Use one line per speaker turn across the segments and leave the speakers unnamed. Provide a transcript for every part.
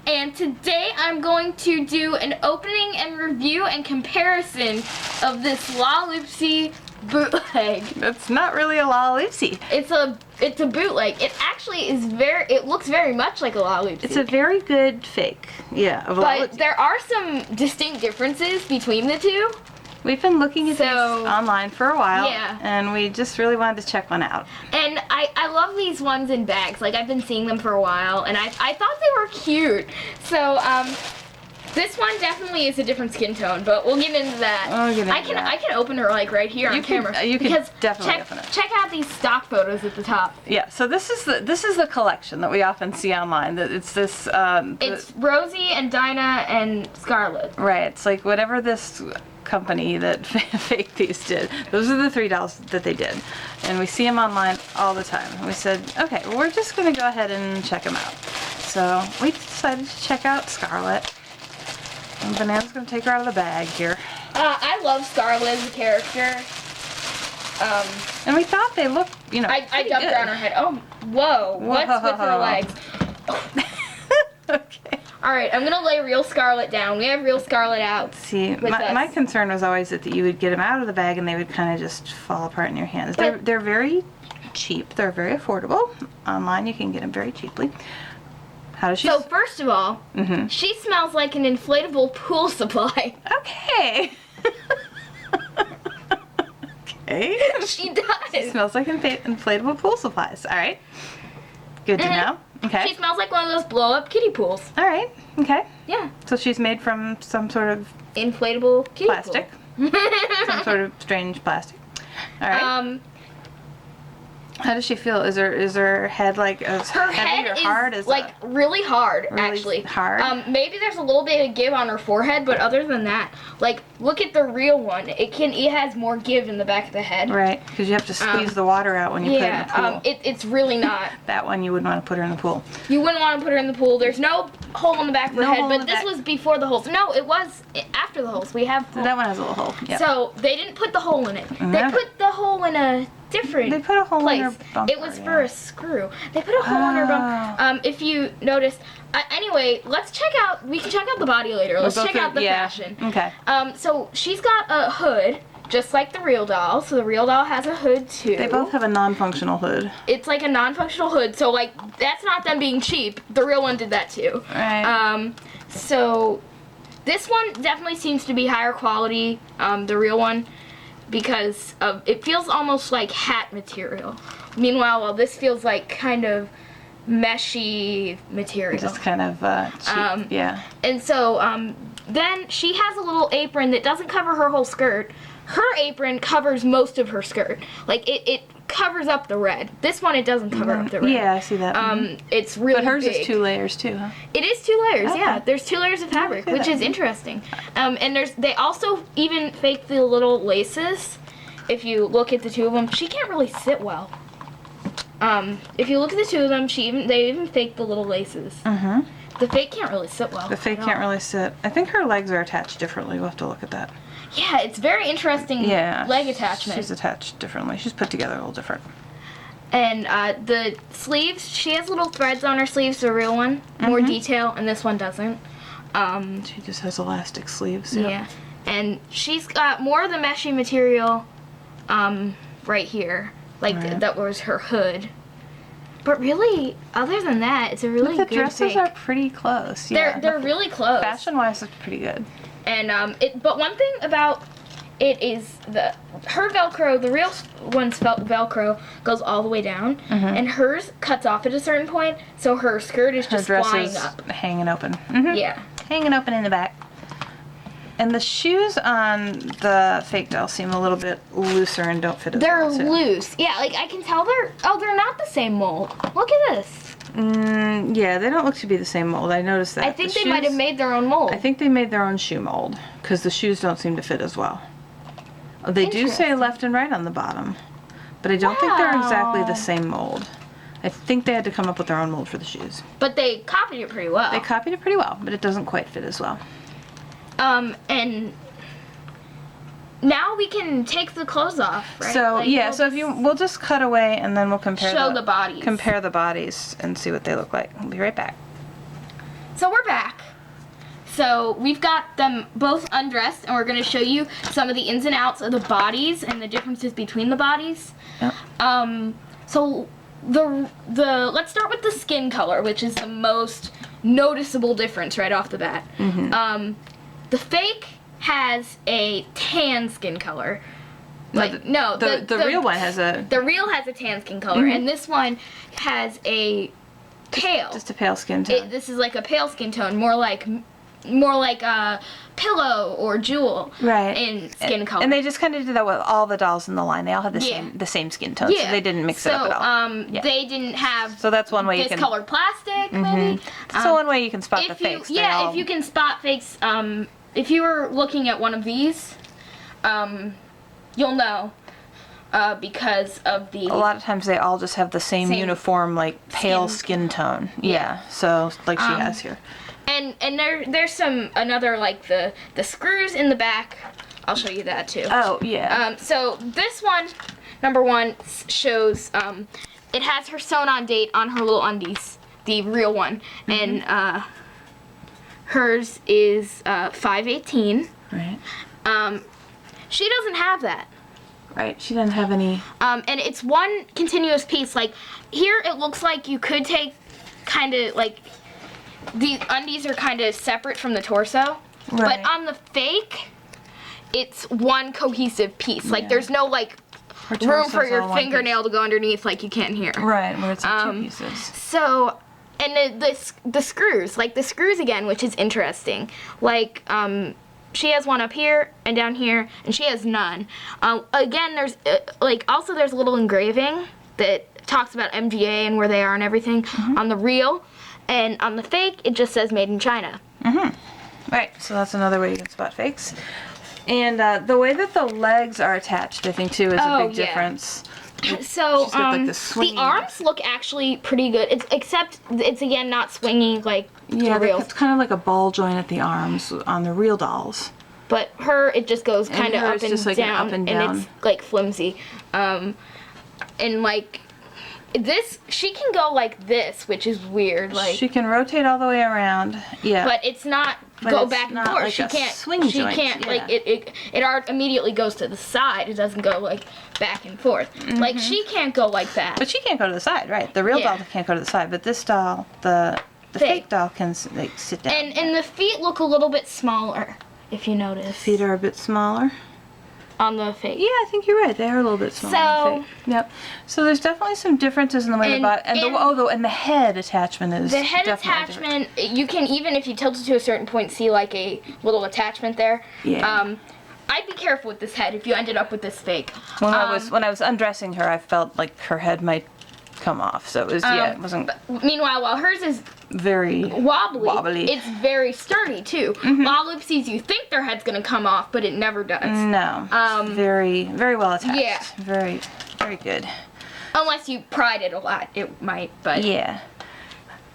and today I'm going to do an opening and review and comparison of this Lalaloopsy bootleg.
It's not really a Lalaloopsy.
It's a bootleg. It actually is it looks very much like a Lalaloopsy.
It's a very good fake, yeah, of a
but
Lalaloopsy.
there are some distinct differences between the two.
We've been looking at these online for a while,
yeah,
and we just really wanted to check one out.
And I love these ones in bags. Like, I've been seeing them for a while, and I thought they were cute. So, this one definitely is a different skin tone, but we'll get into that. I can open her like right here on camera.
You can definitely open it.
Check out these stock photos at the top.
Yeah, so this is the collection that we often see online. It's this.
It's Rosie and Dinah and Scarlet.
Right. It's like whatever this company that faked these did. Those are the 3 dolls that they did, and we see them online all the time. And we said, okay, well, we're just gonna go ahead and check them out. So we decided to check out Scarlet. And Banana's gonna take her out of the bag here.
I love Scarlet as a character.
And we thought they looked,
I jumped around her head. Oh, whoa! What's with her legs?
Okay.
Alright, I'm gonna lay real Scarlet down. We have real Scarlet out.
See, my concern was always that you would get them out of the bag and they would kind of just fall apart in your hands. They're very cheap. They're very affordable. Online, you can get them very cheaply. How does she?
So first of all, she smells like an inflatable pool supply.
Okay. Okay.
She does.
She smells like inflatable pool supplies. All right. Good to know. Okay.
She smells like one of those blow-up kiddie pools.
All right. Okay.
Yeah.
So she's made from some sort of
inflatable kiddie
plastic.
Pool.
Some sort of strange plastic. All right. How does she feel? Is her head like as heavy or hard?
Is like really hard, actually.
Hard.
Maybe there's a little bit of give on her forehead, but other than that, like, look at the real one. It has more give in the back of the head.
Right, because you have to squeeze the water out when you put it in the pool.
It's really not.
That one you wouldn't want to put her in the pool.
You wouldn't want to put her in the pool. There's no hole in the back of her head, but this was before the holes. No, it was after the holes. We have.
That one has a little hole. Yep.
So they didn't put the hole in it. They put the hole in a different
They put a hole
place.
in her bumper.
It was for a screw. They put a hole in her bumper. If you noticed. Anyway, we can check out the body later. Let's check out the fashion.
Okay.
So she's got a hood, just like the real doll. So the real doll has a hood too.
They both have a non-functional hood.
It's like a non-functional hood. So like that's not them being cheap. The real one did that too.
Right.
So this one definitely seems to be higher quality. The real one. Because it feels almost like hat material. Meanwhile, this feels like kind of meshy material.
Just kind of cheap, yeah.
And so then she has a little apron that doesn't cover her whole skirt. Her apron covers most of her skirt. Like it covers up the red. This one it doesn't cover up the red.
Yeah, I see that.
It's really big.
But hers is 2 layers too, huh?
It is 2 layers, yeah. There's 2 layers of fabric, which is interesting. And they also even fake the little laces. If you look at the 2 of them, she can't really sit well. If you look at the 2 of them, they even fake the little laces. The fake can't really sit well.
The fake can't really sit. I think her legs are attached differently. We'll have to look at that.
Yeah, it's very interesting leg attachment.
She's attached differently. She's put together a little different.
And the sleeves, she has little threads on her sleeves, the real one. More detail, and this one doesn't.
She just has elastic sleeves.
Yeah. And she's got more of the meshy material right here. Like that was her hood. But really, other than that, it's a really good
The dresses are pretty close. Yeah,
they're really close.
Fashion-wise, it's pretty good.
And but one thing about it is her Velcro, the real one's Velcro goes all the way down, and hers cuts off at a certain point, so her skirt is just flying up,
hanging open.
Yeah,
hanging open in the back. And the shoes on the fake doll seem a little bit looser and don't fit as well, too.
They're loose. Yeah, like I can tell they're not the same mold. Look at this.
Yeah, they don't look to be the same mold. I noticed that.
I think they might have made their own mold.
I think they made their own shoe mold because the shoes don't seem to fit as well. They do say left and right on the bottom, but I don't think they're exactly the same mold. I think they had to come up with their own mold for the shoes.
But they copied it pretty well.
They copied it pretty well, but it doesn't quite fit as well.
And now we can take the clothes off, right?
So yeah, so we'll just cut away and then we'll compare
the bodies.
Compare the bodies and see what they look like. We'll be right back.
So we're back. So we've got them both undressed, and we're going to show you some of the ins and outs of the bodies and the differences between the bodies.
Yep.
So let's start with the skin color, which is the most noticeable difference right off the bat. The fake has a tan skin color.
The real one has a...
The real has a tan skin color, and this one has a pale.
Just a pale skin tone.
This is like a pale skin tone, more like a Pillow or Jewel in skin color.
And they just kind of did that with all the dolls in the line. They all had the same skin tone, so they didn't mix it up at all.
They didn't have
so that's one way you can...
discolored plastic, maybe.
So one way you can spot the fakes.
If you can spot fakes, if you were looking at one of these, you'll know. Because of the...
A lot of times they all just have the same uniform, like, pale skin tone. Yeah, so, like she has here.
And there's another, like, the screws in the back. I'll show you that, too.
Oh, yeah.
So this one, number one, shows, it has her sewn-on date on her little undies, the real one. And hers is 5/18.
Right.
She doesn't have that.
Right, she doesn't have any...
And it's one continuous piece. Like, here it looks like you could take kind of, like, the undies are kind of separate from the torso.
Right.
But on the fake, it's one cohesive piece. Like, there's no, like, room for your fingernail to go underneath like you can here.
Right, where it's like 2 pieces.
So, and the screws, like the screws again, which is interesting. Like, she has one up here and down here, and she has none. Again, there's, also there's a little engraving that talks about MGA and where they are and everything on the real. And on the fake, it just says made in China.
Right, so that's another way you can spot fakes. And the way that the legs are attached, I think, too, is a big difference.
So,
She's got, like, the
arms look actually pretty good, except it's, again, not swingy like the real.
It's kind of like a ball joint at the arms on the real dolls.
But it just goes kind of up and
just like
down, and it's, like, flimsy. And, like, this, she can go like this, which is weird. Like,
she can rotate all the way around,
but it's not go back and forth.
Like
she can't
swing
she
joint.
can't like it immediately goes to the side. It doesn't go like back and forth. Like, she can't go like that.
But she can't go to the side, right? The real doll can't go to the side, but this doll, the fake doll can, like, sit down.
And the feet look a little bit smaller, if you notice.
The feet are a bit smaller.
On the fake.
Yeah, I think you're right. They are a little bit smaller.
So,
yep. So there's definitely some differences in the way the body and the head attachment is.
The head attachment, you can, even if you tilt it to a certain point, see like a little attachment there.
Yeah.
I'd be careful with this head if you ended up with this fake.
When I was undressing her, I felt like her head might come off. So it was it wasn't.
But meanwhile, while hers is
very wobbly.
it's very sturdy too. Lalaloopsies, you think their head's gonna come off, but it never does.
No. Very, very well attached.
Yeah.
Very, very good.
Unless you pried it a lot, it might. But
yeah.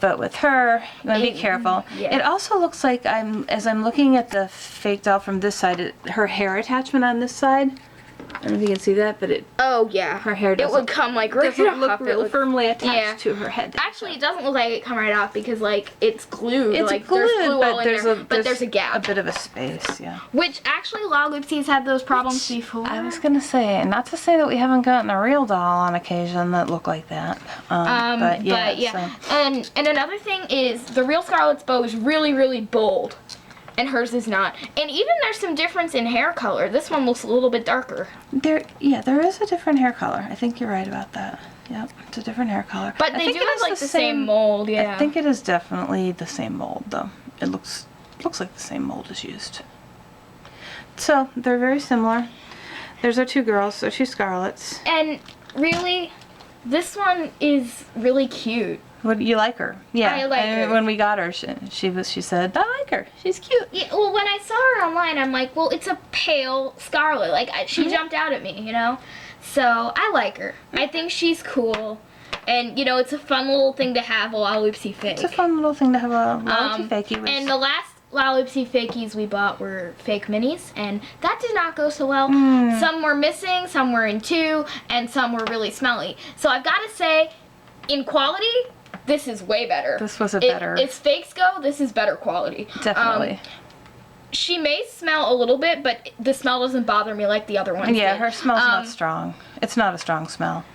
But with her, you want to be careful.
Yeah.
It also looks like as I'm looking at the fake doll from this side, her hair attachment on this side. I don't know if you can see that, but her hair doesn't.
It would come like right
doesn't
off.
look really firmly attached to her head.
Actually, it doesn't look like it come right off because like it's glued.
It's
like,
glued,
there's glue all in there,
but
there's a gap.
A bit of a space, yeah.
Which actually, Lalaloopsy's had those problems before.
I was gonna say, not to say that we haven't gotten a real doll on occasion that look like that. But yeah.
So. And another thing is the real Scarlet's bow is really, really bold. And hers is not. And even there's some difference in hair color. This one looks a little bit darker.
There is a different hair color. I think you're right about that. Yep, it's a different hair color.
But they do have like the same mold, yeah.
I think it is definitely the same mold, though. It looks like the same mold is used. So they're very similar. There's our two girls, so two Scarlets.
And really, this one is really cute.
What, you like her? Yeah.
I like her.
When we got her, she said, I like her. She's cute.
Yeah, well, when I saw her online, I'm like, well, it's a pale Scarlet. Like, she jumped out at me, you know? So, I like her. I think she's cool. And, you know, it's a fun little thing to have a Lalaloopsy fake.
It's a fun little thing to have a Lalaloopsy fakey.
And the last Lalaloopsy fakies we bought were fake minis, and that did not go so well. Some were missing, some were in two, and some were really smelly. So, I've got to say, in quality, this is way better.
This was a better.
As fakes go, this is better quality.
Definitely.
She may smell a little bit, but the smell doesn't bother me like the other ones
Yeah,
did.
her smell's not strong. It's not a strong smell.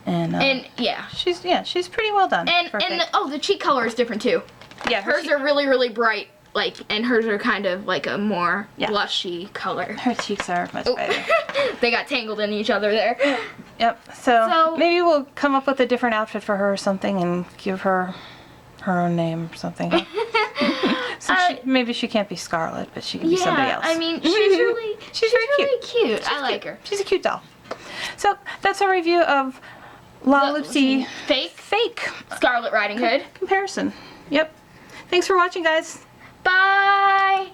And
yeah.
she's pretty well done.
And the cheek color is different too.
Yeah,
hers are really, really bright, like, and hers are kind of like a more blushy color.
Her cheeks are much better.
They got tangled in each other there.
Yep. So maybe we'll come up with a different outfit for her or something and give her her own name or something. So maybe she can't be Scarlet, but she can be somebody else.
I mean, she's really
very
cute. I like her.
She's a cute doll. So that's our review of Lalaloopsy fake
Scarlet Riding Hood
comparison. Yep. Thanks for watching, guys.
Bye.